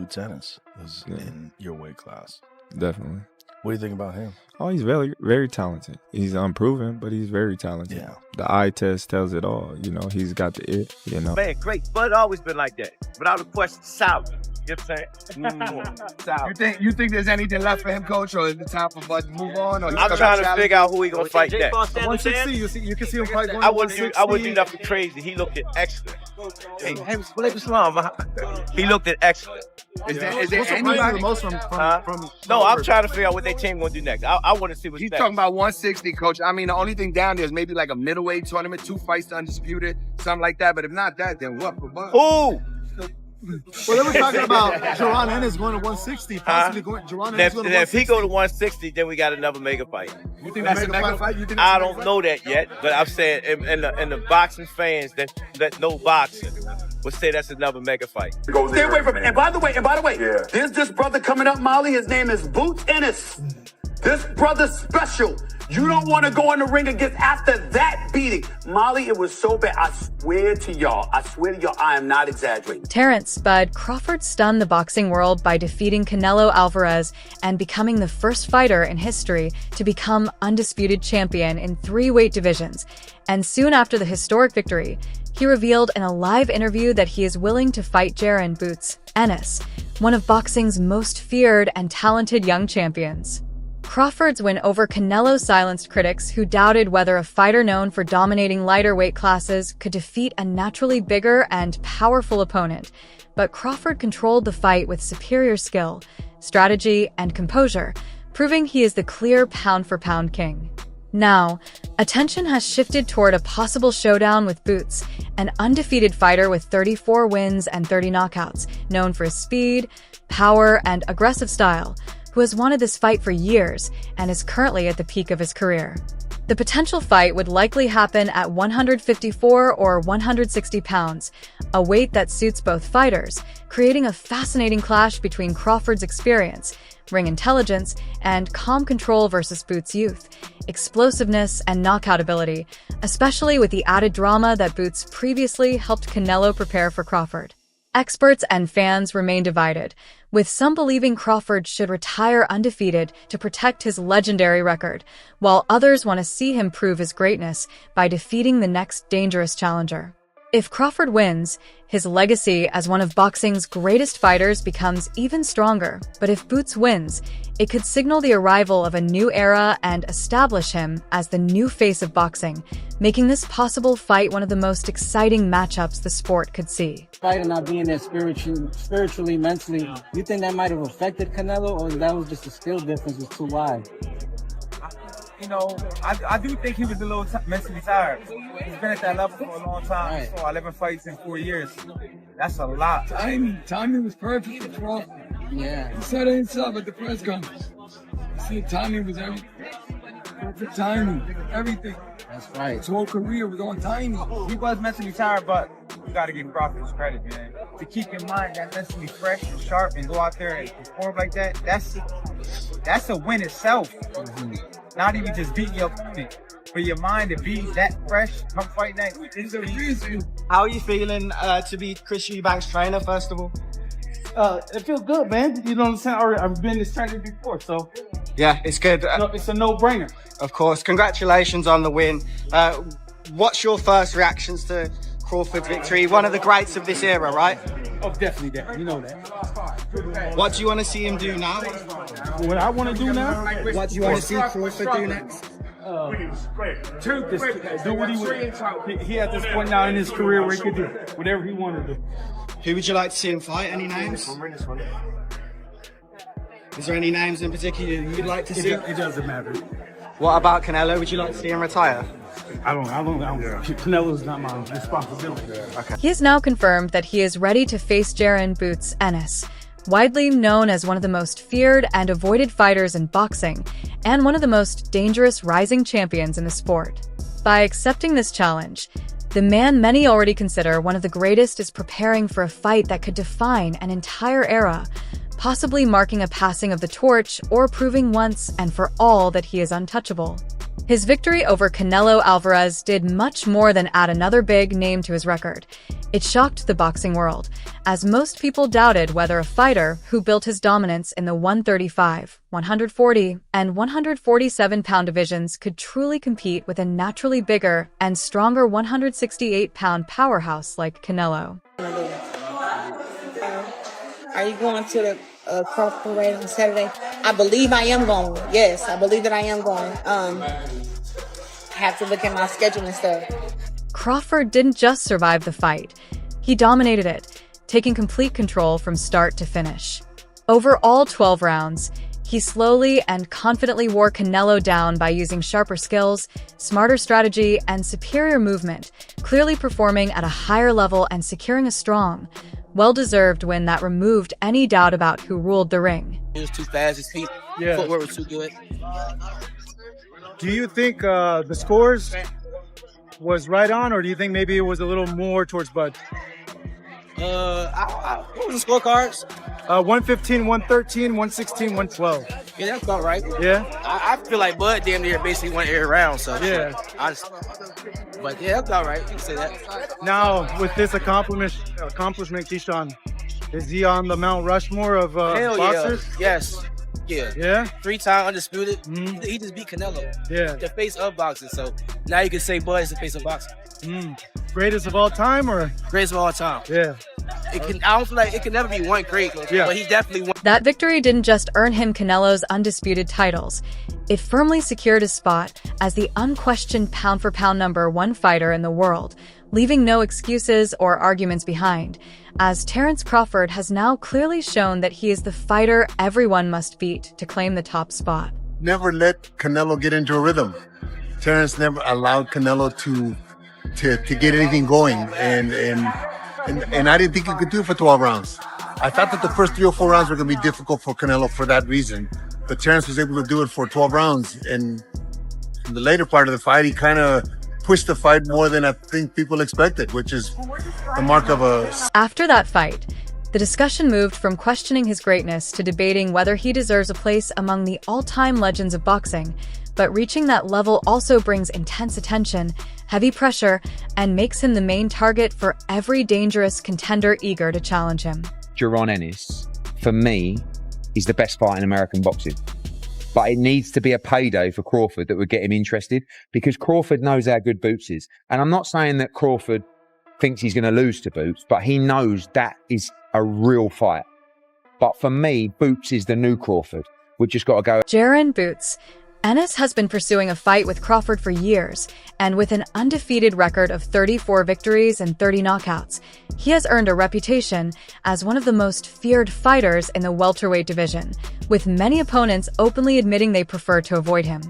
Boots Ennis is in your weight class. Definitely. What do you think about him? Oh, he's very, very talented. He's unproven, but he's very talented. Yeah. The eye test tells it all. You know, he's got the it, you know. Man, great. Bud always been like that. Without a question, sour. You know what I'm saying? Sour. You think there's anything left for him, coach, or is it time for Bud to move on? Or I'm trying to figure out who he gonna fight next. 160, you can see him fight going I wouldn't do nothing crazy. He looked at excellent. Hey, he looked at excellent. Is there anybody? No, I'm trying to figure out what their team gonna do next. I want to see what's He's next. talking about 160, coach. I mean, the only thing down there is maybe like a middleweight tournament, 2 fights undisputed, something like that. But if not that, then what? Who? Well, they were talking about Crawford and Ennis going to 160, possibly going. Crawford and Ennis going to 160. If he go to 160, then we got another mega fight. You think that's a mega fight? I don't know that yet, but I'm saying, and the boxing fans that know boxing would say that's another mega fight. Stay away from it. And by the way, there's this brother coming up, Molly. His name is Boots Ennis. This brother's special. You don't want to go in the ring against after that beating. Molly, it was so bad. I swear to y'all, I am not exaggerating. Terence "Bud" Crawford stunned the boxing world by defeating Canelo Alvarez and becoming the first fighter in history to become undisputed champion in 3 weight divisions. And soon after the historic victory, he revealed in a live interview that he is willing to fight Jaron "Boots" Ennis, one of boxing's most feared and talented young champions. Crawford's win over Canelo silenced critics who doubted whether a fighter known for dominating lighter weight classes could defeat a naturally bigger and powerful opponent. But Crawford controlled the fight with superior skill, strategy, and composure, proving he is the clear pound-for-pound king. Now, attention has shifted toward a possible showdown with Boots, an undefeated fighter with 34 wins and 30 knockouts, known for his speed, power, and aggressive style, who has wanted this fight for years and is currently at the peak of his career. The potential fight would likely happen at 154 or 160 pounds, a weight that suits both fighters, creating a fascinating clash between Crawford's experience, ring intelligence, and calm control versus Boots' youth, explosiveness, and knockout ability, especially with the added drama that Boots previously helped Canelo prepare for Crawford. Experts and fans remain divided, with some believing Crawford should retire undefeated to protect his legendary record, while others want to see him prove his greatness by defeating the next dangerous challenger. If Crawford wins, his legacy as one of boxing's greatest fighters becomes even stronger, but if Boots wins, it could signal the arrival of a new era and establish him as the new face of boxing, making this possible fight one of the most exciting matchups the sport could see. Fighting not being there spiritually, mentally, you think that might have affected Canelo, or that was just a skill difference was too wide? You know, I do think he was a little mentally tired. He's been at that level for a long time. Right. So 11 fights in 4 years. That's a lot. Timing was perfect for Crawford. Yeah. He said it himself at the press conference. He said timing was everything. Perfect timing, everything. That's right. His whole career was on timing. He was mentally tired, but you got to give Crawford his credit, man. To keep in mind that mentally fresh and sharp and go out there and perform like that, that's a win itself. Mm-hmm. Not even just beating your opponent, but your mind to be that fresh, come fight night. It's a reason. How are you feeling to be Chris Eubank's trainer, first of all? It feels good, man. You know what I'm saying? I've been this trainer before, so. Yeah, it's good. It's a no-brainer. Of course. Congratulations on the win. What's your first reactions to Crawford's victory? One of the greats of this era, right? Oh, definitely. You know that. What do you want to see him do now? What I want to do now? What do you want to see Crawford do next? Do what he at this point now in his career where he could do whatever he wanted to do. Who would you like to see him fight? Any names? Is there any names in particular you'd like to see? It doesn't matter. What about Canelo? Would you like to see him retire? I don't. Canelo's not my responsibility. Okay. He has now confirmed that he is ready to face Jaron "Boots" Ennis, widely known as one of the most feared and avoided fighters in boxing, and one of the most dangerous rising champions in the sport. By accepting this challenge, the man many already consider one of the greatest is preparing for a fight that could define an entire era, possibly marking a passing of the torch or proving once and for all that he is untouchable. His victory over Canelo Alvarez did much more than add another big name to his record. It shocked the boxing world, as most people doubted whether a fighter who built his dominance in the 135, 140, and 147-pound divisions could truly compete with a naturally bigger and stronger 168-pound powerhouse like Canelo. Are you going to the Crawford parade on Saturday? I believe I am going. Yes, I believe that I am going. I have to look at my schedule and stuff. Crawford didn't just survive the fight. He dominated it, taking complete control from start to finish. Over all 12 rounds, he slowly and confidently wore Canelo down by using sharper skills, smarter strategy, and superior movement, clearly performing at a higher level and securing a strong, well-deserved win that removed any doubt about who ruled the ring. He was too fast. His feet, footwork was too good. Do you think the scores was right on, or do you think maybe it was a little more towards Bud? What was the scorecards? 115, 113, 116, 112. Yeah, that's about right. Yeah? I feel like Bud damn near basically won every round, so yeah. But yeah, that's about right. You can say that. Now, with this accomplishment, Keyshawn, is he on the Mount Rushmore of Hell boxers? Yeah. Yes. Yeah. Yeah? 3-time undisputed. He just beat Canelo. Yeah. The face of boxing. So now you can say Bud is the face of boxing. Greatest of all time, or? Greatest of all time. Yeah. I don't feel like it can never be one great, but he definitely won. That victory didn't just earn him Canelo's undisputed titles. It firmly secured his spot as the unquestioned pound-for-pound #1 fighter in the world, leaving no excuses or arguments behind, as Terence Crawford has now clearly shown that he is the fighter everyone must beat to claim the top spot. Never let Canelo get into a rhythm. Terence never allowed Canelo to get anything going, and I didn't think he could do it for 12 rounds. I thought that the first 3 or 4 rounds were going to be difficult for Canelo for that reason, but Terence was able to do it for 12 rounds, and in the later part of the fight, he kind of pushed the fight more than I think people expected, which is the mark of a... After that fight, the discussion moved from questioning his greatness to debating whether he deserves a place among the all-time legends of boxing. But reaching that level also brings intense attention, heavy pressure, and makes him the main target for every dangerous contender eager to challenge him. Crawford and Ennis, for me, is the best fight in American boxing. But it needs to be a payday for Crawford that would get him interested, because Crawford knows how good Boots is. And I'm not saying that Crawford thinks he's going to lose to Boots, but he knows that is a real fight. But for me, Boots is the new Crawford. We've just got to go. Jaron Boots Ennis has been pursuing a fight with Crawford for years, and with an undefeated record of 34 victories and 30 knockouts, he has earned a reputation as one of the most feared fighters in the welterweight division, with many opponents openly admitting they prefer to avoid him.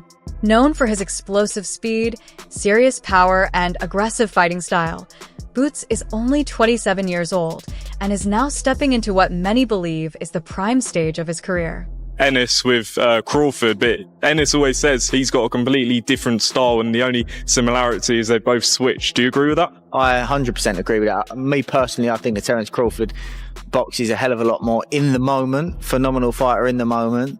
Known for his explosive speed, serious power, and aggressive fighting style, Boots is only 27 years old and is now stepping into what many believe is the prime stage of his career. Ennis with Crawford, but Ennis always says he's got a completely different style, and the only similarity is they both switch. Do you agree with that? I 100% agree with that. Me personally, I think that Terence Crawford boxes a hell of a lot more in the moment, phenomenal fighter in the moment.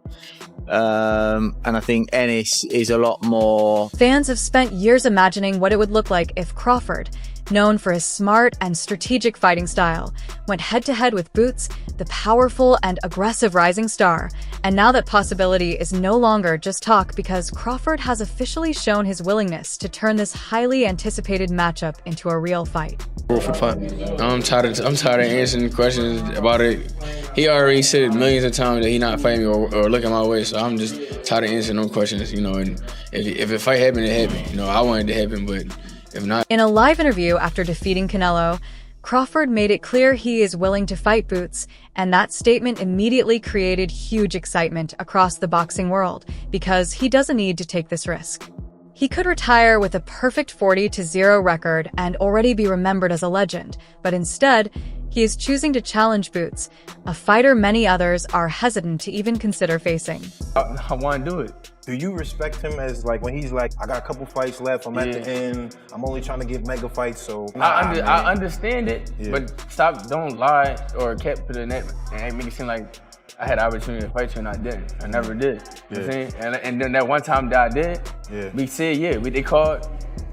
And I think Ennis is a lot more... Fans have spent years imagining what it would look like if Crawford, known for his smart and strategic fighting style, went head-to-head with Boots, the powerful and aggressive rising star. And now that possibility is no longer just talk, because Crawford has officially shown his willingness to turn this highly anticipated matchup into a real fight. Crawford fight. I'm tired of answering questions about it. He already said millions of times that he's not fighting me or looking my way, so I'm just tired of answering those questions, you know. And if a fight happened, it happened. You know, I wanted it to happen, but if not... In a live interview after defeating Canelo, Crawford made it clear he is willing to fight Boots, and that statement immediately created huge excitement across the boxing world, because he doesn't need to take this risk. He could retire with a perfect 40-0 record and already be remembered as a legend, but instead, he is choosing to challenge Boots, a fighter many others are hesitant to even consider facing. I want to do it. Do you respect him as, like, when he's like, I got a couple fights left, I'm at the end, I'm only trying to get mega fights, so... I understand it, but don't lie or kept to the net and make it seem like I had the opportunity to fight you and I didn't. I never did. You know what I'm saying? And then that one time that I did, we said they called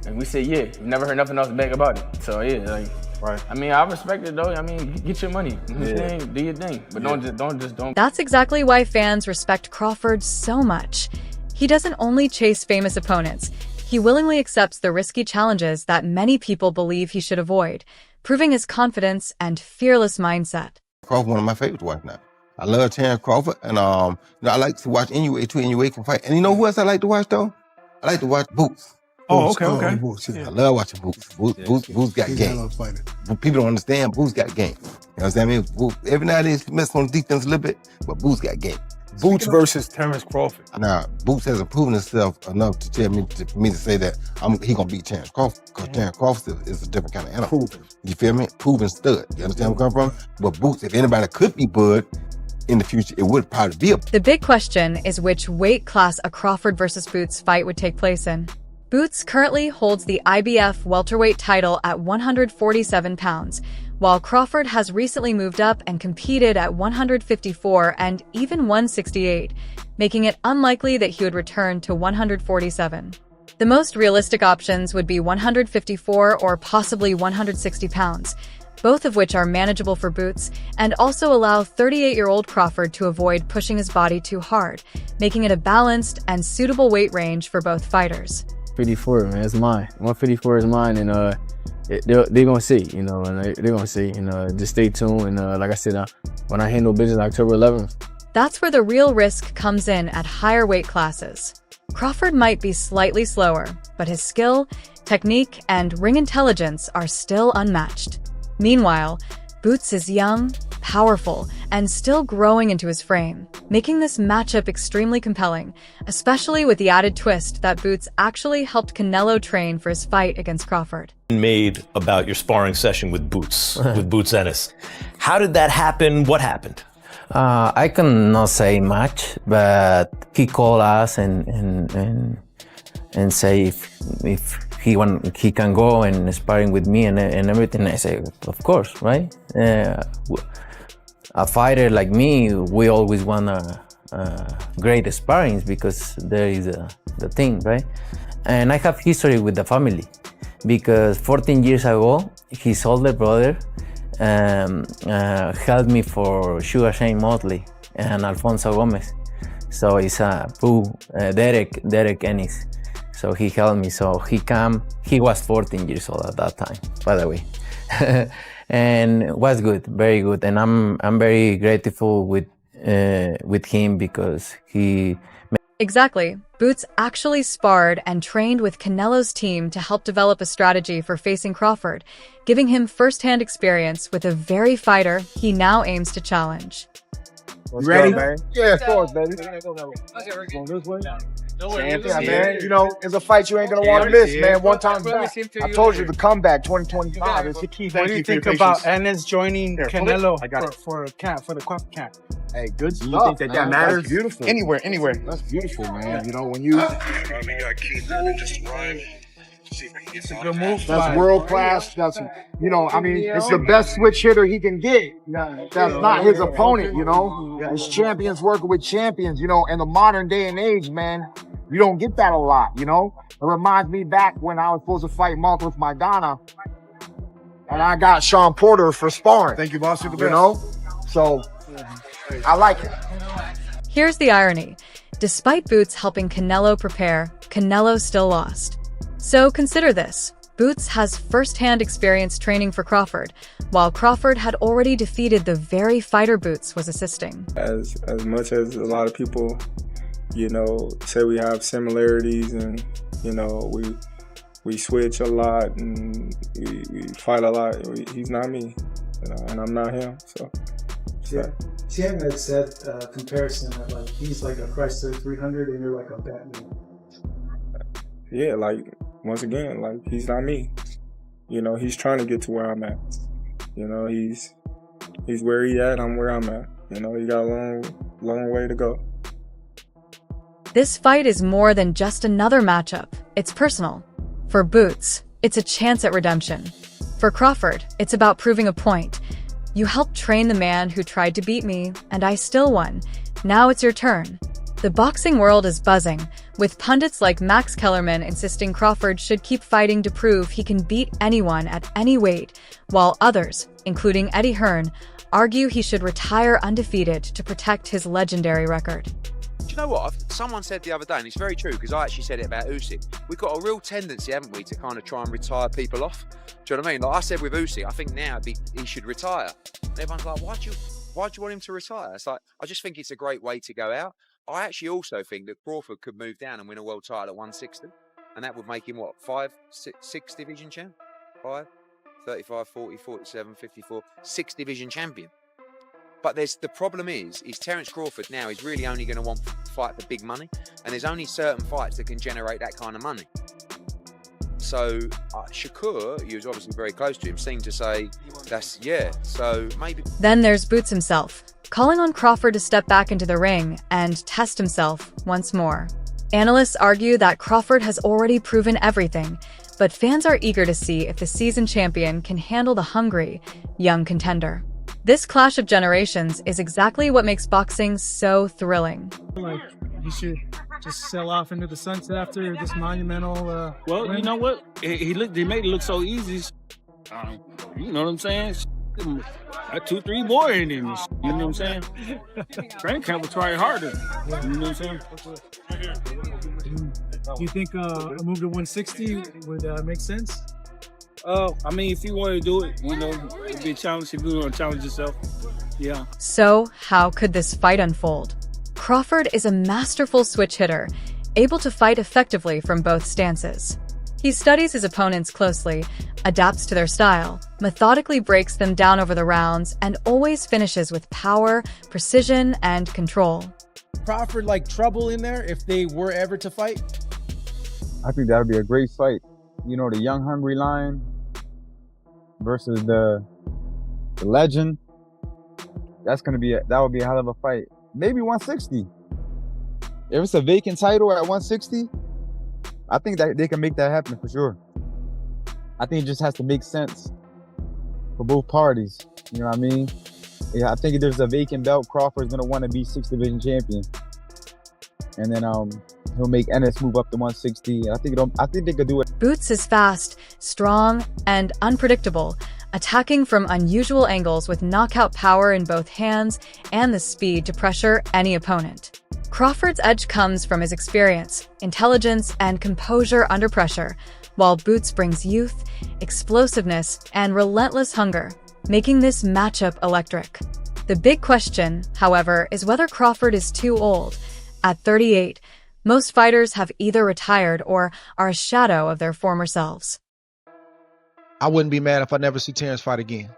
and we said we never heard nothing else back about it. So I mean, I respect it though. I mean, get your money. You know what I'm saying? Do your thing. But don't. That's exactly why fans respect Crawford so much. He doesn't only chase famous opponents. He willingly accepts the risky challenges that many people believe he should avoid, proving his confidence and fearless mindset. Crawford, one of my favorites to watch now. I love Terence Crawford, and I like to watch NUA too. NUA can fight. And you know who else I like to watch though? I like to watch Boots. Oh, okay. Boots, I love watching Boots. Boots got game. People don't understand Boots got game. You know what I'm saying? Boots, every now and then he messes on the defense a little bit, but Boots got game. Boots versus Terence Crawford. Now, Boots hasn't proven himself enough to tell me for me to say that he gonna beat Terence Crawford, because Terence Crawford is a different kind of animal. You feel me? Proven stud. You understand where I'm coming from? But Boots, if anybody could be Bud in the future, it would probably be a. The big question is which weight class a Crawford versus Boots fight would take place in. Boots currently holds the IBF welterweight title at 147 pounds, while Crawford has recently moved up and competed at 154 and even 168, making it unlikely that he would return to 147. The most realistic options would be 154 or possibly 160 pounds, both of which are manageable for Boots and also allow 38-year-old Crawford to avoid pushing his body too hard, making it a balanced and suitable weight range for both fighters. 54, man, it's mine. 154 is mine, and they're gonna see, and they're gonna see, just stay tuned. And like I said, when I handle business October 11th. That's where the real risk comes in at higher weight classes. Crawford might be slightly slower, but his skill, technique, and ring intelligence are still unmatched. Meanwhile, Boots is young, powerful, and still growing into his frame, making this matchup extremely compelling, especially with the added twist that Boots actually helped Canelo train for his fight against Crawford. Made about your sparring session with Boots, with Boots Ennis. How did that happen? What happened? I cannot say much, but he called us and say if he can go and sparring with me and everything. I say, of course, right? A fighter like me, we always want great sparrings because there is the thing, right? And I have history with the family because 14 years ago, his older brother helped me for Sugar Shane Motley and Alfonso Gomez. So it's Derek Ennis. So he helped me. So he was 14 years old at that time, by the way. And it was good, very good. And I'm very grateful with him because he. Exactly. Boots actually sparred and trained with Canelo's team to help develop a strategy for facing Crawford, giving him first-hand experience with a very fighter he now aims to challenge. You ready? man? Yeah, of course, baby. Going this way? Man, it's a fight you ain't gonna want to miss, man. One time back. I told you the comeback 2025 is the key. What do you think about Ennis joining Canelo for the Crawford camp? Hey, good stuff. You think that matters? That's beautiful. Anywhere. That's beautiful, man. When you. It's a good move. That's world class. That's it's the best switch hitter he can get. That's not his opponent. It's champions working with champions. In the modern day and age, man, you don't get that a lot. It reminds me back when I was supposed to fight Mark with Maidana, and I got Sean Porter for sparring. Thank you, boss. You're the best. So I like it. Here's the irony. Despite Boots helping Canelo prepare, Canelo still lost. So consider this. Boots has first-hand experience training for Crawford, while Crawford had already defeated the very fighter Boots was assisting. As much as a lot of people, say we have similarities and, we switch a lot and we fight a lot, he's not me, and I'm not him, so. Sam had said comparison that he's like a Chrysler 300 and you're like a Batman. Yeah, once again, he's not me. He's trying to get to where I'm at. He's where he at, I'm where I'm at. He got a long way to go. This fight is more than just another matchup. It's personal. For Boots, it's a chance at redemption. For Crawford, it's about proving a point. You helped train the man who tried to beat me, and I still won. Now it's your turn. The boxing world is buzzing, with pundits like Max Kellerman insisting Crawford should keep fighting to prove he can beat anyone at any weight, while others, including Eddie Hearn, argue he should retire undefeated to protect his legendary record. Do you know what? Someone said the other day, and it's very true because I actually said it about Usyk. We've got a real tendency, haven't we, to kind of try and retire people off. Do you know what I mean? Like I said with Usyk, I think now he should retire. And everyone's like, why do you want him to retire? It's like, I just think it's a great way to go out. I actually also think that Crawford could move down and win a world title at 160. And that would make him, what, 6 division champ? 5, 35, 40, 47, 54, 6 division champion. But the problem is Terence Crawford now is really only going to want to fight for big money. And there's only certain fights that can generate that kind of money. So Shakur, he was obviously very close to him, seemed to say, so maybe. Then there's Boots himself, calling on Crawford to step back into the ring and test himself once more. Analysts argue that Crawford has already proven everything, but fans are eager to see if the seasoned champion can handle the hungry, young contender. This clash of generations is exactly what makes boxing so thrilling. Like, he should just sail off into the sunset after this monumental well, win. You know what? He made it look so easy. You know what I'm saying? 2-3 more in him. You know what I'm saying? Training camp will try harder. You know what I'm saying? Do you think a move to 160 would make sense? I mean, if you want to do it, you know, it'd be a challenge if you want to challenge yourself. Yeah. So, how could this fight unfold? Crawford is a masterful switch hitter, able to fight effectively from both stances. He studies his opponents closely, adapts to their style, methodically breaks them down over the rounds, and always finishes with power, precision, and control. Crawford like trouble in there if they were ever to fight? I think that would be a great fight. You know, the young hungry lion versus the legend. That would be a hell of a fight. Maybe 160. If it's a vacant title at 160, I think that they can make that happen for sure. I think it just has to make sense for both parties. You know what I mean? Yeah, I think if there's a vacant belt, Crawford's gonna want to be 6th division champion, and then he'll make Ennis move up to 160. I think they could do it. Boots is fast, strong, and unpredictable, attacking from unusual angles with knockout power in both hands and the speed to pressure any opponent. Crawford's edge comes from his experience, intelligence, and composure under pressure, while Boots brings youth, explosiveness, and relentless hunger, making this matchup electric. The big question, however, is whether Crawford is too old. At 38, most fighters have either retired or are a shadow of their former selves. I wouldn't be mad if I never see Terence fight again.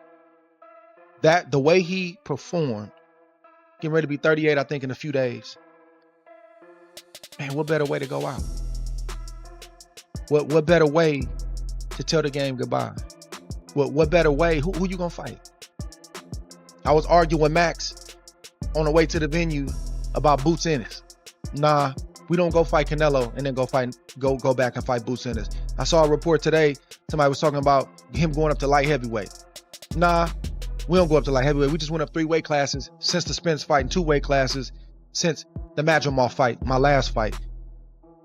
The way he performed, getting ready to be 38, I think, in a few days. Man, what better way to go out? What better way to tell the game goodbye? What better way? Who you gonna fight? I was arguing with Max on the way to the venue about Boots Ennis. Nah, we don't go fight Canelo and then go back and fight Boots Ennis. I saw a report today, somebody was talking about him going up to light heavyweight. Nah, we don't go up to light heavyweight. We just went up 3 weight classes since the Spence fight and 2 weight classes since the Madrimov fight, my last fight.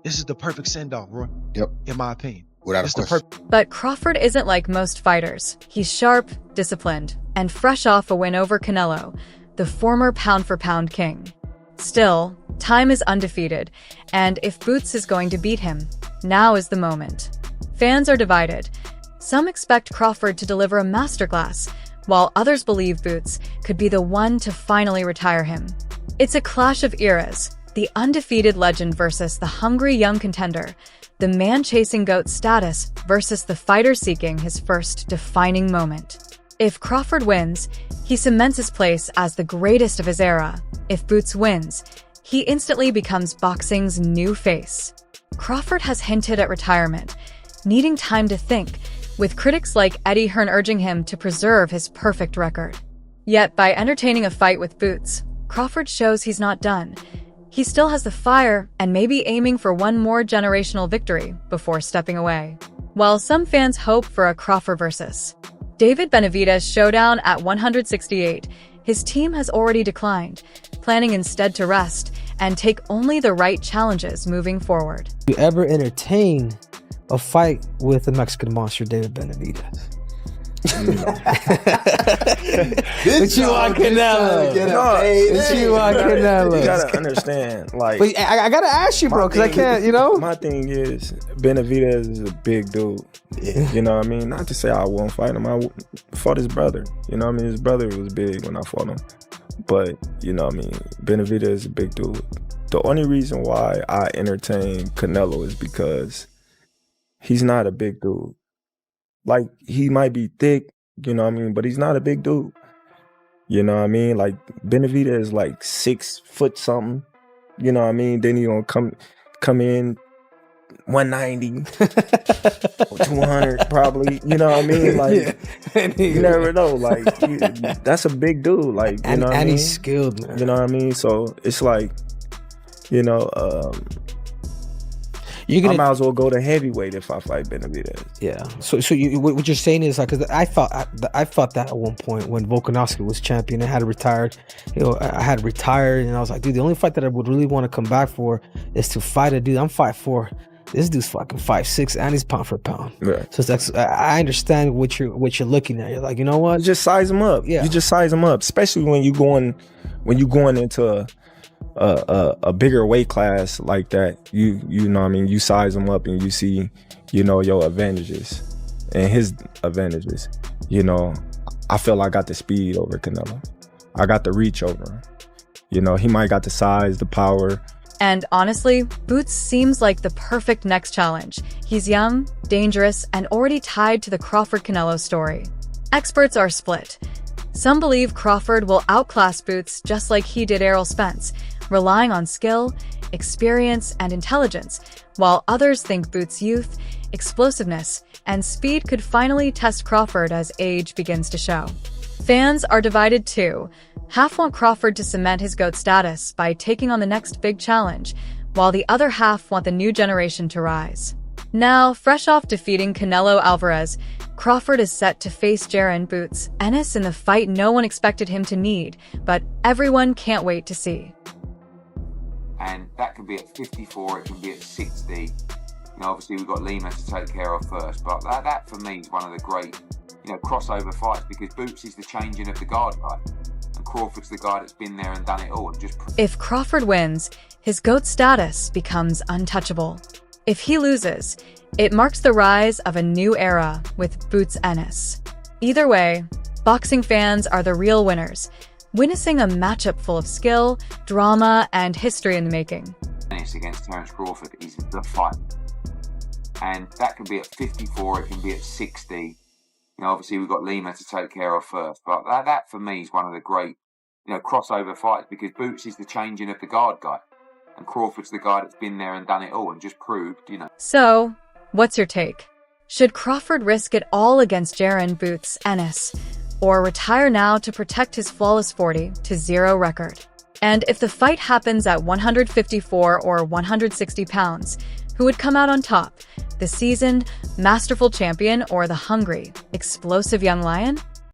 This is the perfect send-off, Roy. Yep. In my opinion. Without a question. But Crawford isn't like most fighters. He's sharp, disciplined, and fresh off a win over Canelo, the former pound-for-pound king. Still, time is undefeated, and if Boots is going to beat him, now is the moment. Fans are divided. Some expect Crawford to deliver a masterclass, while others believe Boots could be the one to finally retire him. It's a clash of eras, the undefeated legend versus the hungry young contender, the man chasing GOAT status versus the fighter seeking his first defining moment. If Crawford wins, he cements his place as the greatest of his era. If Boots wins, he instantly becomes boxing's new face. Crawford has hinted at retirement, needing time to think, with critics like Eddie Hearn urging him to preserve his perfect record. Yet, by entertaining a fight with Boots, Crawford shows he's not done. He still has the fire and may be aiming for one more generational victory before stepping away. While some fans hope for a Crawford versus David Benavidez' showdown at 168. His team has already declined, planning instead to rest and take only the right challenges moving forward. You ever entertain a fight with the Mexican monster, David Benavidez? What you want, Canelo? What you want, Canelo? You gotta understand, like. But I gotta ask you, bro, because I can't, you know. My thing is, Benavidez is a big dude. You know what I mean? Not to say I won't fight him. I fought his brother. You know what I mean? His brother was big when I fought him. But you know what I mean? Benavidez is a big dude. The only reason why I entertain Canelo is because he's not a big dude. Like, he might be thick, you know what I mean, but he's not a big dude. You know what I mean? Like, Benavidez is like 6 foot something. You know what I mean? Then he gonna come in 190, 200 probably. You know what I mean? Like, you never know. Like, that's a big dude. Like, you know what I mean? And he's skilled, man. You know what I mean? So it's like, you know, I might as well go to heavyweight if I fight Benavidez. Yeah. So what you're saying is like, because I thought that at one point when Volkanovski was champion, I had retired. You know, I had retired, and I was like, dude, the only fight that I would really want to come back for is to fight a dude. I'm 5'4". This dude's fucking 5'6", and he's pound for pound. Right. So it's like, I understand what you're looking at. You're like, you know what? Just size him up. Yeah. You just size him up, especially when you going into a bigger weight class like that. You know what I mean? You size him up and you see, you know, your advantages and his advantages. You know, I feel I got the speed over Canelo. I got the reach over him. You know, he might got the size, the power. And honestly, Boots seems like the perfect next challenge. He's young, dangerous, and already tied to the Crawford-Canelo story. Experts are split. Some believe Crawford will outclass Boots just like he did Errol Spence, relying on skill, experience, and intelligence, while others think Boots' youth, explosiveness, and speed could finally test Crawford as age begins to show. Fans are divided too. Half want Crawford to cement his GOAT status by taking on the next big challenge, while the other half want the new generation to rise. Now, fresh off defeating Canelo Alvarez, Crawford is set to face Boots Ennis in the fight no one expected him to need, but everyone can't wait to see. And that can be at 54, it can be at 60. You know, obviously we've got Lima to take care of first, but that for me is one of the great, you know, crossover fights, because Boots is the changing of the guard guy, and Crawford's the guy that's been there and done it all. If Crawford wins, his GOAT status becomes untouchable. If he loses, it marks the rise of a new era with Boots Ennis. Either way, boxing fans are the real winners, witnessing a matchup full of skill, drama, and history in the making. Ennis against Terence Crawford is the fight. And that can be at 54, it can be at 60. You know, obviously we've got Lima to take care of first, but that for me is one of the great, you know, crossover fights, because Boots is the changing of the guard guy, and Crawford's the guy that's been there and done it all and just proved, you know. So, what's your take? Should Crawford risk it all against Boots Ennis, or retire now to protect his flawless 40-0 record? And if the fight happens at 154 or 160 pounds, who would come out on top? The seasoned, masterful champion or the hungry, explosive young lion?